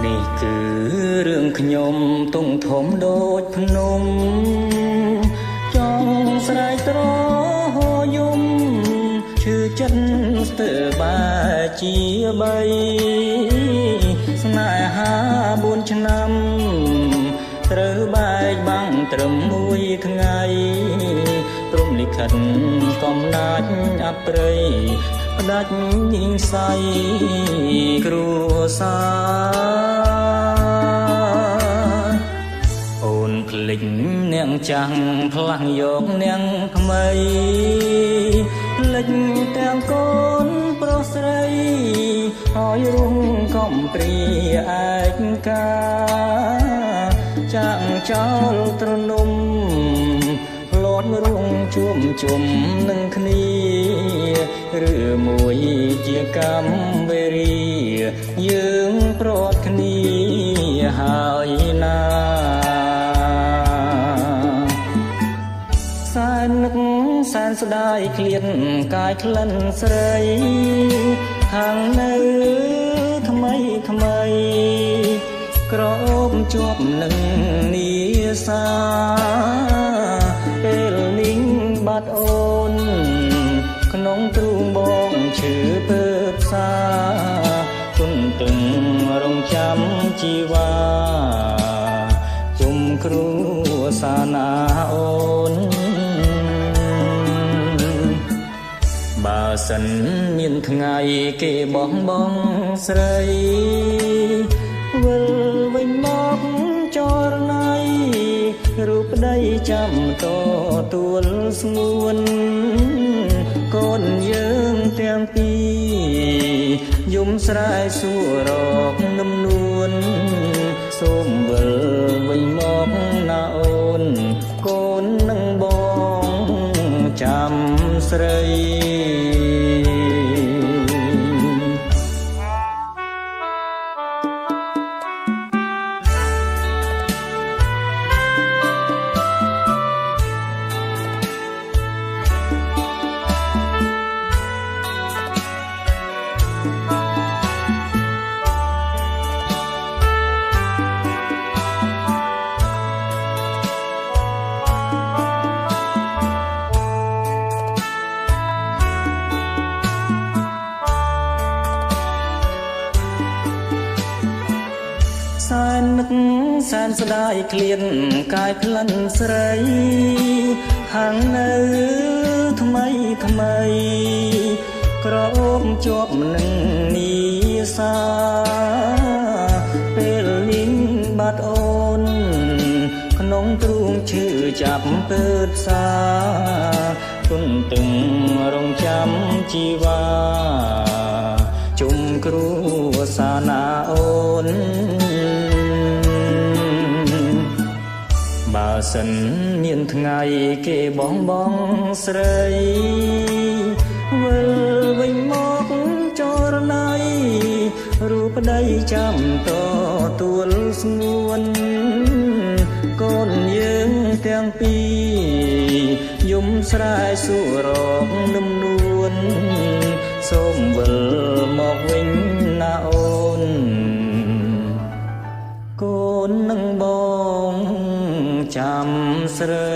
នេះគឺរឿងខ្ញុំទុំធំដូចភ្នំចង់ស្រែកទ្រហយំឈឺចិត្តស្ទើរបែជាបីស្នេហា4ឆ្នាំត្រូវបែកបាំងត្រឹមមួយថ្ងៃព្រំលិខិតកំណាចអប្រិយផ្ដាច់ញញស័យគ្រួសារអូនភ្លេចនាងចាំងផ្លាស់យកនាងថ្មីភ្លេចទាំងកូនប្រុសស្រីហើយរុំកំព្រាឯកាចាក់ចោលត្រនំលោតរងជួមជុំនឹងគ្នាឬមួយជាកម្មវេរីយើងប្រត់គ្នាហើយណាសែននឹកសែនស្ដាយឃ្លាតកាយក្លិនស្រីខាងនៅថ្មីថ្មីក្រអូបជាប់នឹងនីសាពេលនេះបាត់អូនក្នុងទ្រូងបងឈឺពើផ្សាទុនទឹងរងចាំជីវ៉ាជុំគ្រូសាណាអូនបើសិនមានថ្ងៃគេបងស្រីវិលវិញមកចរណៃរូបប្តីចាំតទួលស្ងួនកូនយើងទាំងពីរយំស្រែសួររកនឹមនួនសូមវិលវិញមកណាអូនកូននឹងបងចាំស្រីសែននឹកសែនស្ដាយឃ្លានកាយក្លិនស្រីហាងនៅថ្មីថ្មីក្រអូបជាប់នឹងនីសាពេលនេះបាត់អូនក្នុងទ្រូងឈឺចាប់ពើផ្សាទុនទឹងរងចាំជីវ៉ាជុំគ្រូសាណាអូនបើសិនមានថ្ងៃគេបងស្រីវិលវិញមកចរណៃរូបប្តីចាំតទួលស្ងួនកូនយើងទាំងពីរយំស្រែសួររកនឹមនួនសូមវិលមកវិញណាអូនកូននឹងបងចាំស្រី